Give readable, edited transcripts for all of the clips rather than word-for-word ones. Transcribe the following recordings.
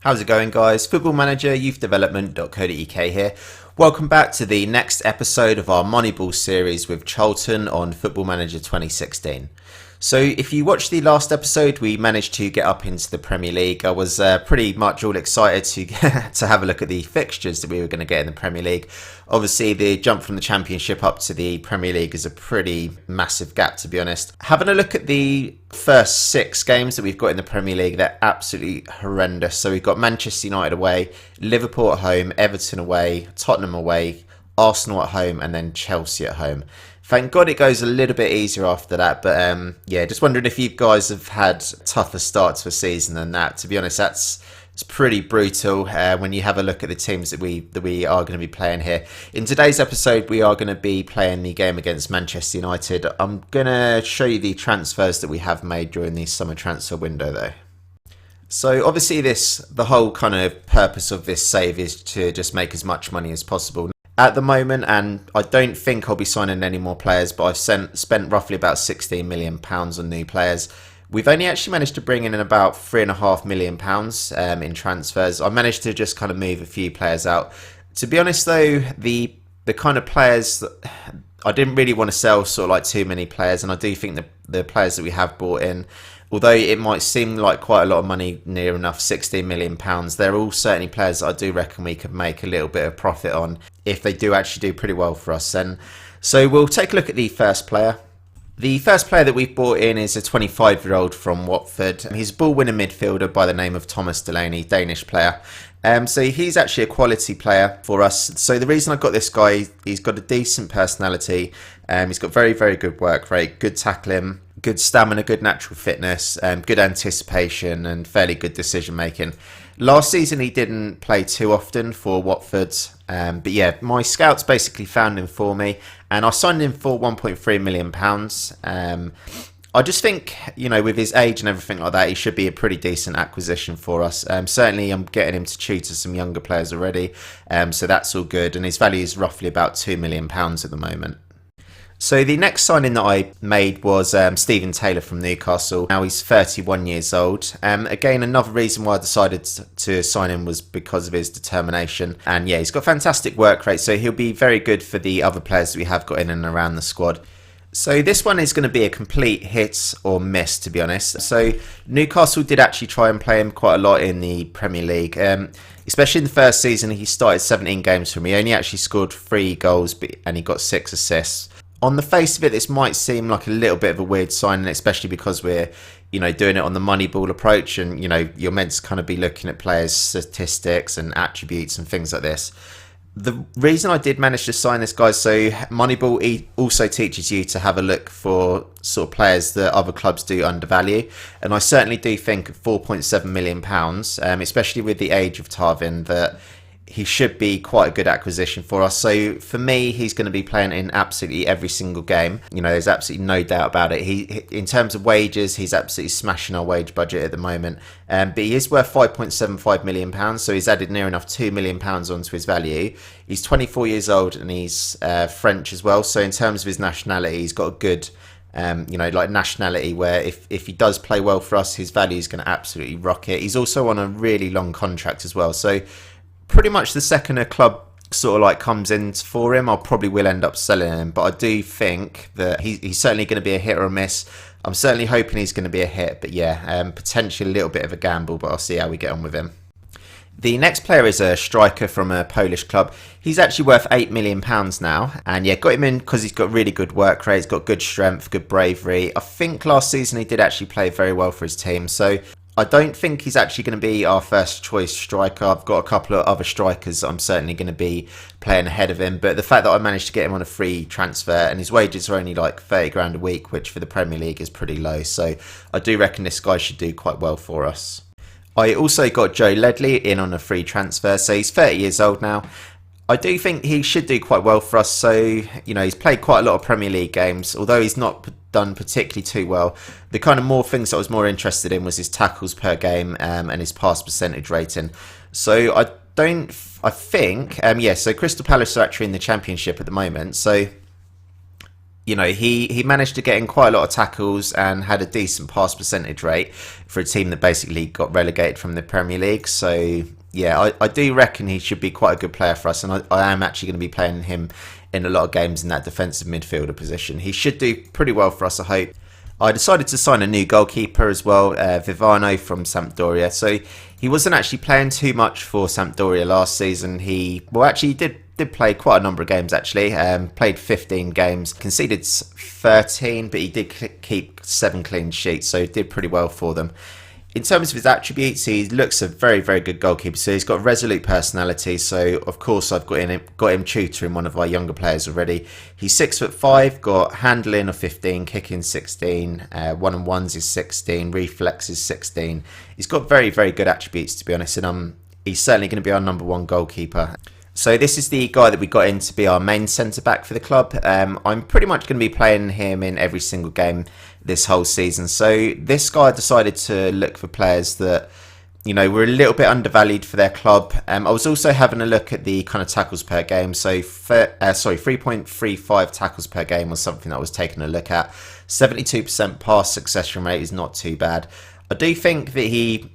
How's it going, guys? Football-ManagerYouthDevelopment.co.uk here. Welcome back to the next episode of our Moneyball series with Charlton on Football Manager 2016. So if you watched the last episode, we managed to get up into the Premier League. I was pretty much all excited to to have a look at the fixtures that we were going to get in the Premier League. Obviously, the jump from the Championship up to the Premier League is a pretty massive gap, to be honest. Having a look at the first 6 games that we've got in the Premier League, they're absolutely horrendous. So we've got Manchester United away, Liverpool at home, Everton away, Tottenham away, Arsenal at home, and then Chelsea at home. Thank God it goes a little bit easier after that, but yeah, just wondering if you guys have had tougher starts for season than that. To be honest, it's pretty brutal when you have a look at the teams that we are going to be playing here. In today's episode, we are going to be playing the game against Manchester United. I'm going to show you the transfers that we have made during the summer transfer window, though. So obviously, the whole kind of purpose of this save is to just make as much money as possible. At the moment, and I don't think I'll be signing any more players, but I've spent roughly about £16 million on new players. We've only actually managed to bring in about £3.5 million in transfers. I managed to just kind of move a few players out. To be honest, though, the kind of players that I didn't really want to sell sort of like too many players, and I do think the players that we have brought in, although it might seem like quite a lot of money, near enough £16 million, they're all certainly players that I do reckon we could make a little bit of profit on if they do actually do pretty well for us. And so we'll take a look at the first player. The first player that we've brought in is a 25-year-old from Watford. He's a ball-winning midfielder by the name of Thomas Delaney, Danish player. So he's actually a quality player for us. So the reason I got this guy, he's got a decent personality. He's got very, very good work rate, good tackling, good stamina, good natural fitness, good anticipation, and fairly good decision making. Last season he didn't play too often for Watford, but yeah, my scouts basically found him for me, and I signed him for £1.3 million. I just think, you know, with his age and everything like that, he should be a pretty decent acquisition for us. Certainly, I'm getting him to tutor some younger players already, so that's all good, and his value is roughly about £2 million at the moment. So the next signing that I made was Stephen Taylor from Newcastle. Now he's 31 years old. Again, another reason why I decided to sign him was because of his determination. And yeah, he's got fantastic work rate, so he'll be very good for the other players that we have got in and around the squad. So this one is going to be a complete hit or miss, to be honest. So Newcastle did actually try and play him quite a lot in the Premier League. Especially in the first season, he started 17 games for me. He only actually scored 3 goals and he got 6 assists. On the face of it, this might seem like a little bit of a weird signing, especially because we're, you know, doing it on the Moneyball approach, and you know, you're meant to kind of be looking at players' statistics and attributes and things like this. The reason I did manage to sign this guy, so Moneyball also teaches you to have a look for sort of players that other clubs do undervalue, and I certainly do think at £4.7 million, especially with the age of Tarvin, that he should be quite a good acquisition for us. So for me, he's going to be playing in absolutely every single game. You know, there's absolutely no doubt about it. He in terms of wages, he's absolutely smashing our wage budget at the moment. But he is worth £5.75 million, so he's added near enough £2 million onto his value. He's 24 years old and he's French as well. So in terms of his nationality, he's got a good you know, like nationality where if he does play well for us, his value is going to absolutely rock it. He's also on a really long contract as well. So pretty much the second a club sort of like comes in for him, I probably will end up selling him. But I do think that he's certainly going to be a hit or a miss. I'm certainly hoping he's going to be a hit. But yeah, potentially a little bit of a gamble, but I'll see how we get on with him. The next player is a striker from a Polish club. He's actually worth £8 million now. And yeah, got him in because he's got really good work rate. He's got good strength, good bravery. I think last season he did actually play very well for his team. So I don't think he's actually going to be our first choice striker. I've got a couple of other strikers I'm certainly going to be playing ahead of him. But the fact that I managed to get him on a free transfer and his wages are only like 30 grand a week, which for the Premier League is pretty low. So I do reckon this guy should do quite well for us. I also got Joe Ledley in on a free transfer. So he's 30 years old now. I do think he should do quite well for us. So, you know, he's played quite a lot of Premier League games, although he's not done particularly too well. The kind of more things I was more interested in was his tackles per game and his pass percentage rating. So I think, yeah, so Crystal Palace are actually in the Championship at the moment. So he managed to get in quite a lot of tackles and had a decent pass percentage rate for a team that basically got relegated from the Premier League. So yeah, I do reckon he should be quite a good player for us, and I am actually going to be playing him in a lot of games in that defensive midfielder position. He should do pretty well for us, I hope. I decided to sign a new goalkeeper as well, Vivano from Sampdoria. So he wasn't actually playing too much for Sampdoria last season. He did play quite a number of games actually. Played 15 games, conceded 13, but he did keep 7 clean sheets, so he did pretty well for them. In terms of his attributes, he looks a very, very good goalkeeper. So he's got resolute personality. So of course I've got him tutoring one of our younger players already. He's 6'5", got handling of 15, kicking 16, one-on-ones is 16, reflex is 16. He's got very, very good attributes, to be honest, and he's certainly going to be our number 1 goalkeeper. So this is the guy that we got in to be our main centre-back for the club. I'm pretty much going to be playing him in every single game this whole season. So this guy decided to look for players that, were a little bit undervalued for their club. I was also having a look at the kind of tackles per game. So 3.35 tackles per game was something that I was taking a look at. 72% pass succession rate is not too bad. I do think that he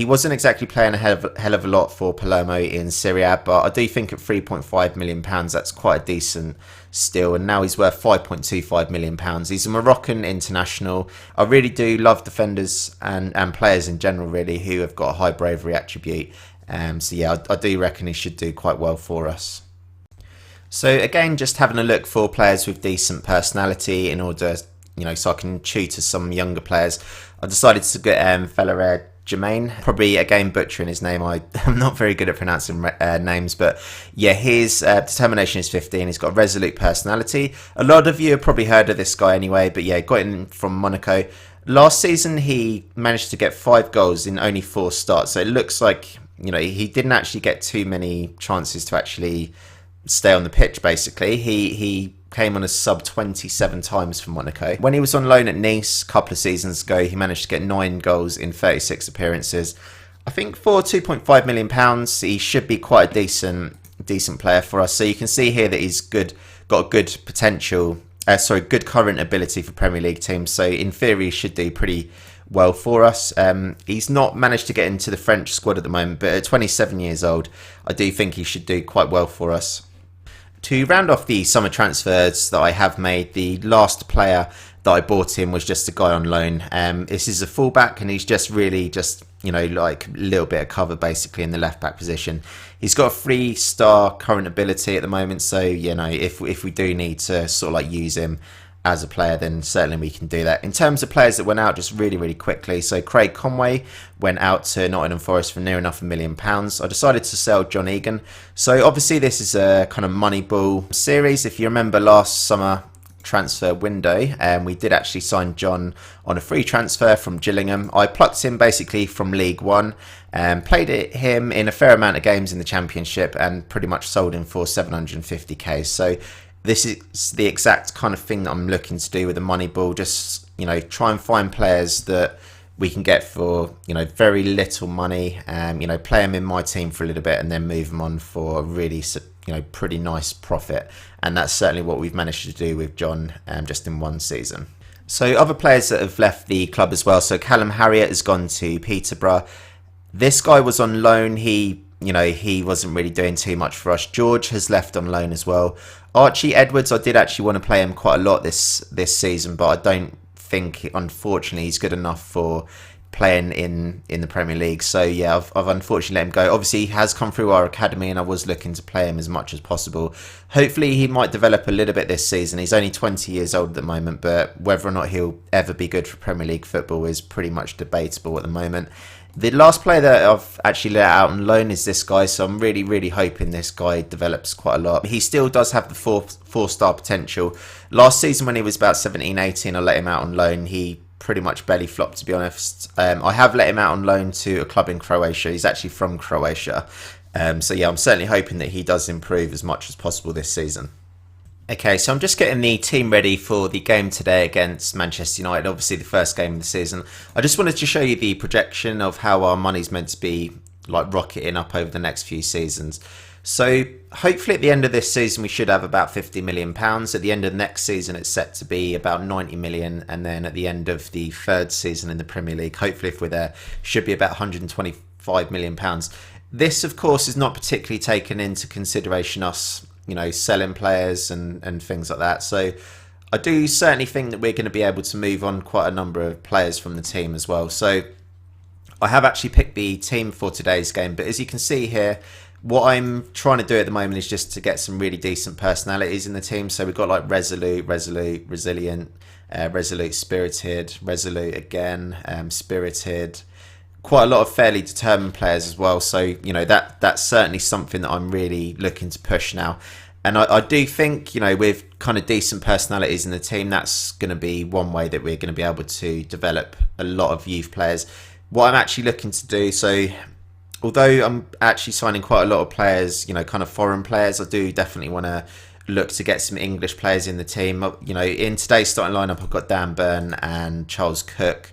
wasn't exactly playing a hell of a lot for Palermo in Serie A, but I do think at £3.5 million, that's quite a decent steal, and now he's worth £5.25 million. He's a Moroccan international. I really do love defenders and players in general, really, who have got a high bravery attribute. So yeah, I do reckon he should do quite well for us. So again, just having a look for players with decent personality in order, so I can tutor some younger players. I decided to get Felair Jermaine, probably again butchering his name. I'm not very good at pronouncing names, but yeah, his determination is 15. He's got a resolute personality. A lot of you have probably heard of this guy anyway, but yeah, got him from Monaco. Last season, he managed to get 5 goals in only 4 starts. So it looks like, he didn't actually get too many chances to actually stay on the pitch, basically. He came on as sub 27 times for Monaco. When he was on loan at Nice a couple of seasons ago, he managed to get 9 goals in 36 appearances. I think for £2.5 million, he should be quite a decent player for us. So you can see here that he's got a good potential, good current ability for Premier League teams. So in theory, he should do pretty well for us. He's not managed to get into the French squad at the moment, but at 27 years old, I do think he should do quite well for us. To round off the summer transfers that I have made, the last player that I bought in was just a guy on loan. This is a fullback, and he's just really like a little bit of cover basically in the left back position. He's got a 3-star current ability at the moment, so if we do need to sort of like use him as a player, then certainly we can do that. In terms of players that went out, just really, really quickly. So Craig Conway went out to Nottingham Forest for near enough £1 million. I decided to sell John Egan. So obviously this is a kind of Moneyball series. If you remember last summer transfer window, we did actually sign John on a free transfer from Gillingham. I plucked him basically from League One, played him in a fair amount of games in the Championship, and pretty much sold him for 750k. So this is the exact kind of thing that I'm looking to do with the Moneyball. Just, try and find players that we can get for, very little money. Play them in my team for a little bit and then move them on for a really, pretty nice profit. And that's certainly what we've managed to do with John just in one season. So other players that have left the club as well. So Callum Harriott has gone to Peterborough. This guy was on loan. He wasn't really doing too much for us. George has left on loan as well. Archie Edwards, I did actually want to play him quite a lot this season, but I don't think, unfortunately, he's good enough for playing in the Premier League. So yeah, I've unfortunately let him go. Obviously, he has come through our academy, and I was looking to play him as much as possible. Hopefully, he might develop a little bit this season. He's only 20 years old at the moment, but whether or not he'll ever be good for Premier League football is pretty much debatable at the moment. The last player that I've actually let out on loan is this guy, so I'm really, really hoping this guy develops quite a lot. He still does have the four-star potential. Last season when he was about 17, 18, I let him out on loan. He pretty much belly flopped, to be honest. I have let him out on loan to a club in Croatia. He's actually from Croatia. So yeah, I'm certainly hoping that he does improve as much as possible this season. Okay, so I'm just getting the team ready for the game today against Manchester United, obviously the first game of the season. I just wanted to show you the projection of how our money's meant to be like rocketing up over the next few seasons. So hopefully at the end of this season we should have about £50 million. At the end of the next season it's set to be about 90 million, and then at the end of the third season in the Premier League, hopefully if we're there, should be about £125 million. This of course is not particularly taken into consideration us, selling players and things like that. So I do certainly think that we're going to be able to move on quite a number of players from the team as well. So I have actually picked the team for today's game, but as you can see here, what I'm trying to do at the moment is just to get some really decent personalities in the team. So we've got like resolute, resilient, resolute, spirited, resolute again, spirited. Quite a lot of fairly determined players as well. So, that's certainly something that I'm really looking to push now. And I do think, with kind of decent personalities in the team, that's going to be one way that we're going to be able to develop a lot of youth players. What I'm actually looking to do, so although I'm actually signing quite a lot of players, kind of foreign players, I do definitely want to look to get some English players in the team. In today's starting lineup, I've got Dan Burn and Charles Cook.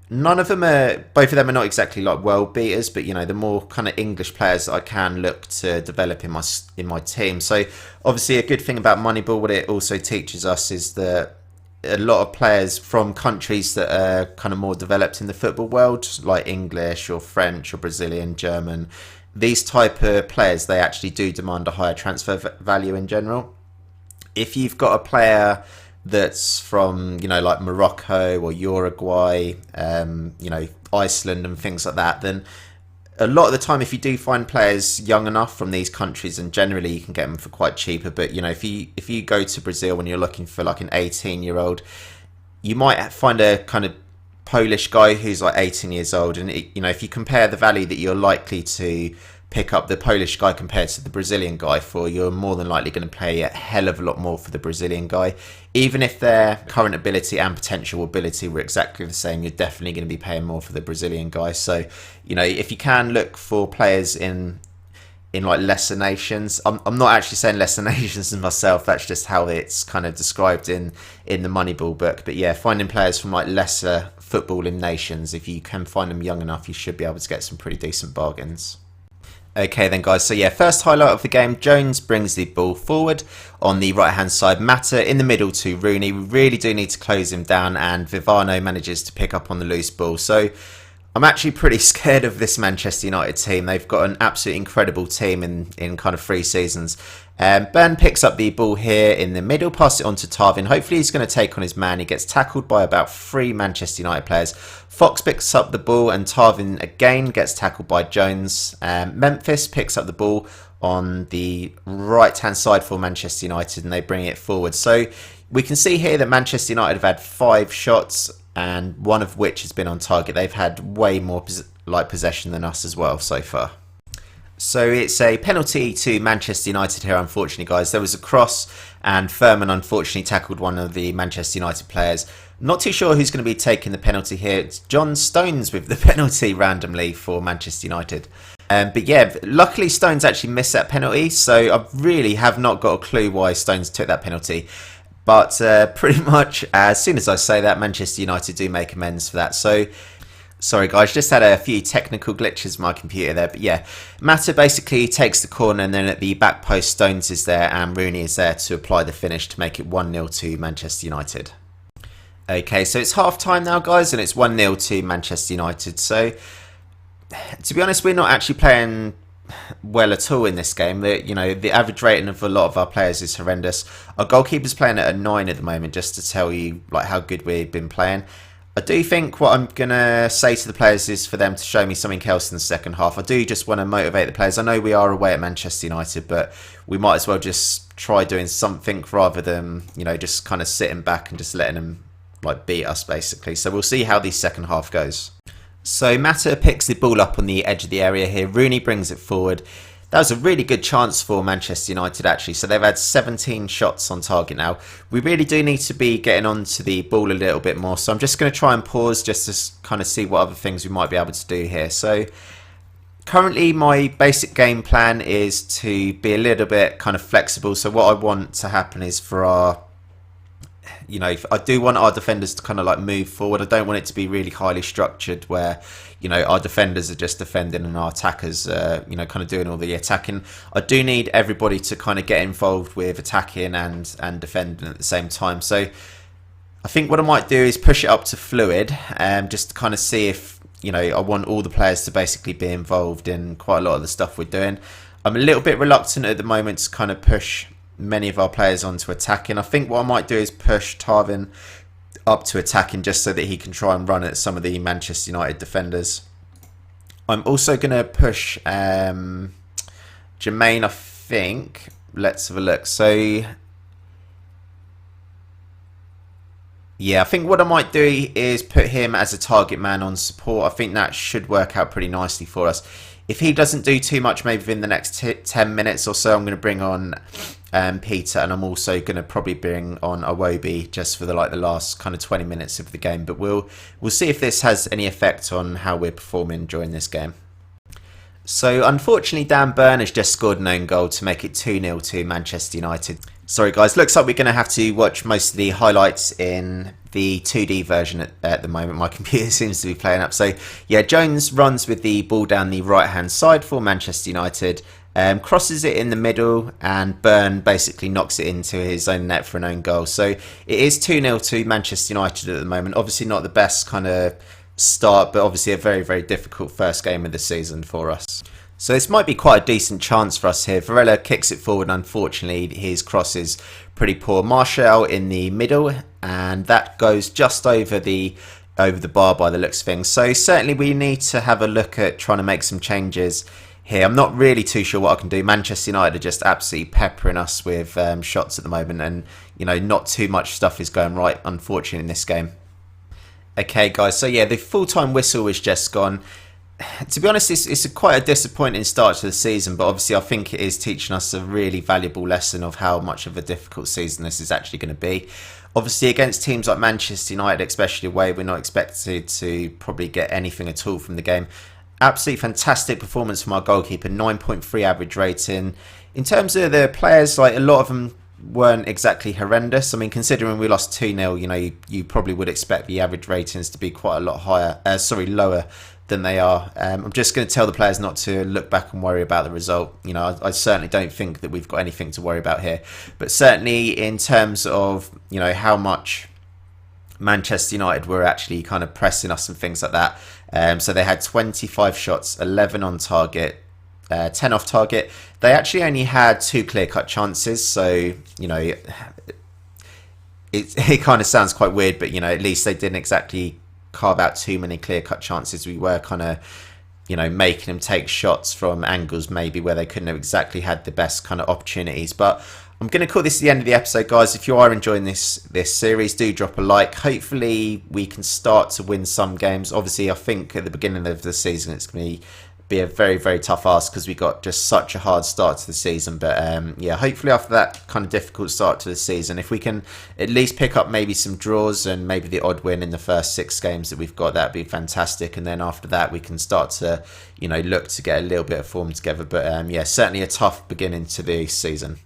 Both of them are not exactly like world beaters, but the more kind of English players that I can look to develop in my team. So obviously a good thing about Moneyball, what it also teaches us is that a lot of players from countries that are kind of more developed in the football world, like English or French or Brazilian, German, these type of players, they actually do demand a higher transfer value in general. If you've got a player that's from, like Morocco or Uruguay, Iceland and things like that, then a lot of the time, if you do find players young enough from these countries, and generally you can get them for quite cheaper, but if you go to Brazil and you're looking for like an 18-year-old, you might find a kind of Polish guy who's like 18 years old, and if you compare the value that you're likely to pick up the Polish guy compared to the Brazilian guy for, you're more than likely going to pay a hell of a lot more for the Brazilian guy. Even if their current ability and potential ability were exactly the same, you're definitely going to be paying more for the Brazilian guy. So, if you can look for players in like lesser nations, I'm not actually saying lesser nations myself, that's just how it's kind of described in the Moneyball book. But yeah, finding players from like lesser footballing nations, if you can find them young enough, you should be able to get some pretty decent bargains. Okay then guys, so yeah, first highlight of the game, Jones brings the ball forward on the right hand side, Mata in the middle to Rooney. We really do need to close him down, and Vivano manages to pick up on the loose ball. So I'm actually pretty scared of this Manchester United team. They've got an absolutely incredible team in kind of 3 seasons. Ben picks up the ball here in the middle, pass it on to Tarvin. Hopefully he's going to take on his man. He gets tackled by about 3 Manchester United players. Fox picks up the ball and Tarvin again gets tackled by Jones. Memphis picks up the ball on the right hand side for Manchester United and they bring it forward. So we can see here that Manchester United have had 5 shots and one of which has been on target. They've had way more possession than us as well so far. So it's a penalty to Manchester United here, unfortunately, guys. There was a cross and Furman unfortunately tackled one of the Manchester United players. Not too sure who's going to be taking the penalty here. It's John Stones with the penalty randomly for Manchester United. But yeah, luckily Stones actually missed that penalty, so I really have not got a clue why Stones took that penalty. But pretty much as soon as I say that, Manchester United do make amends for that. So sorry guys, just had a few technical glitches with my computer there. But yeah, Mata basically takes the corner and then at the back post Stones is there and Rooney is there to apply the finish to make it 1-0 to Manchester United. Okay, so it's half time now guys and it's 1-0 to Manchester United. So to be honest, we're not actually playing well at all in this game. The average rating of a lot of our players is horrendous. Our goalkeeper's playing at a 9 at the moment, just to tell you like how good we've been playing. I do think what I'm going to say to the players is for them to show me something else in the second half. I do just want to motivate the players. I know we are away at Manchester United, but we might as well just try doing something rather than, just kind of sitting back and just letting them like beat us basically. So we'll see how the second half goes. So Mata picks the ball up on the edge of the area here. Rooney brings it forward. That was a really good chance for Manchester United actually. So they've had 17 shots on target now. We really do need to be getting onto the ball a little bit more. So I'm just going to try and pause just to kind of see what other things we might be able to do here. So currently my basic game plan is to be a little bit kind of flexible. So what I want to happen is for our you know, I do want our defenders to kind of like move forward. I don't want it to be really highly structured where, you know, our defenders are just defending and our attackers, you know, kind of doing all the attacking. I do need everybody to kind of get involved with attacking and defending at the same time. So I think what I might do is push it up to fluid, just to kind of see if, you know, I want all the players to basically be involved in quite a lot of the stuff we're doing. I'm a little bit reluctant at the moment to kind of push many of our players onto attacking. I think what I might do is push Tarvin up to attacking just so that he can try and run at some of the Manchester United defenders. I'm also going to push Jermaine, I think. Let's have a look. So yeah, I think what I might do is put him as a target man on support. I think that should work out pretty nicely for us. If he doesn't do too much, maybe within the next 10 minutes or so, I'm going to bring on Peter, and I'm also going to probably bring on Iwobi just for the last kind of 20 minutes of the game. But we'll see if this has any effect on how we're performing during this game. So unfortunately, Dan Burn has just scored an own goal to make it 2-0 to Manchester United. Sorry guys, looks like we're going to have to watch most of the highlights in the 2D version at the moment. My computer seems to be playing up. So yeah, Jones runs with the ball down the right hand side for Manchester United, crosses it in the middle, and Burn basically knocks it into his own net for an own goal. So it is 2-0 to Manchester United at the moment. Obviously not the best kind of start, but obviously a very, very difficult first game of the season for us. So this might be quite a decent chance for us here. Varela kicks it forward. Unfortunately, his cross is pretty poor. Martial in the middle, and that goes just over the bar by the looks of things. So certainly we need to have a look at trying to make some changes here. I'm not really too sure what I can do. Manchester United are just absolutely peppering us with shots at the moment, and you know, not too much stuff is going right, unfortunately, in this game. Okay, guys. So yeah, the full-time whistle has just gone. To be honest, it's quite a disappointing start to the season, but obviously I think it is teaching us a really valuable lesson of how much of a difficult season this is actually going to be. Obviously against teams like Manchester United, especially away, we're not expected to probably get anything at all from the game. Absolutely fantastic performance from our goalkeeper, 9.3 average rating. In terms of the players, like a lot of them weren't exactly horrendous. I mean, considering we lost 2-0, you know, you probably would expect the average ratings to be quite a lot lower than they are. I'm just going to tell the players not to look back and worry about the result. You know, I certainly don't think that we've got anything to worry about here. But certainly in terms of, you know, how much Manchester United were actually kind of pressing us and things like that. So they had 25 shots, 11 on target, 10 off target. They actually only had 2 clear-cut chances. So, you know, it kind of sounds quite weird, but, you know, at least they didn't exactly carve out too many clear-cut chances. We were kind of, you know, making them take shots from angles maybe where they couldn't have exactly had the best kind of opportunities. But I'm going to call this the end of the episode, guys. If you are enjoying this series, do drop a like. Hopefully we can start to win some games. Obviously, I think at the beginning of the season it's going to be a very, very tough ask because we got just such a hard start to the season. But yeah, hopefully after that kind of difficult start to the season, if we can at least pick up maybe some draws and maybe the odd win in the first 6 games that we've got, that'd be fantastic. And then after that we can start to, you know, look to get a little bit of form together. But yeah, certainly a tough beginning to the season.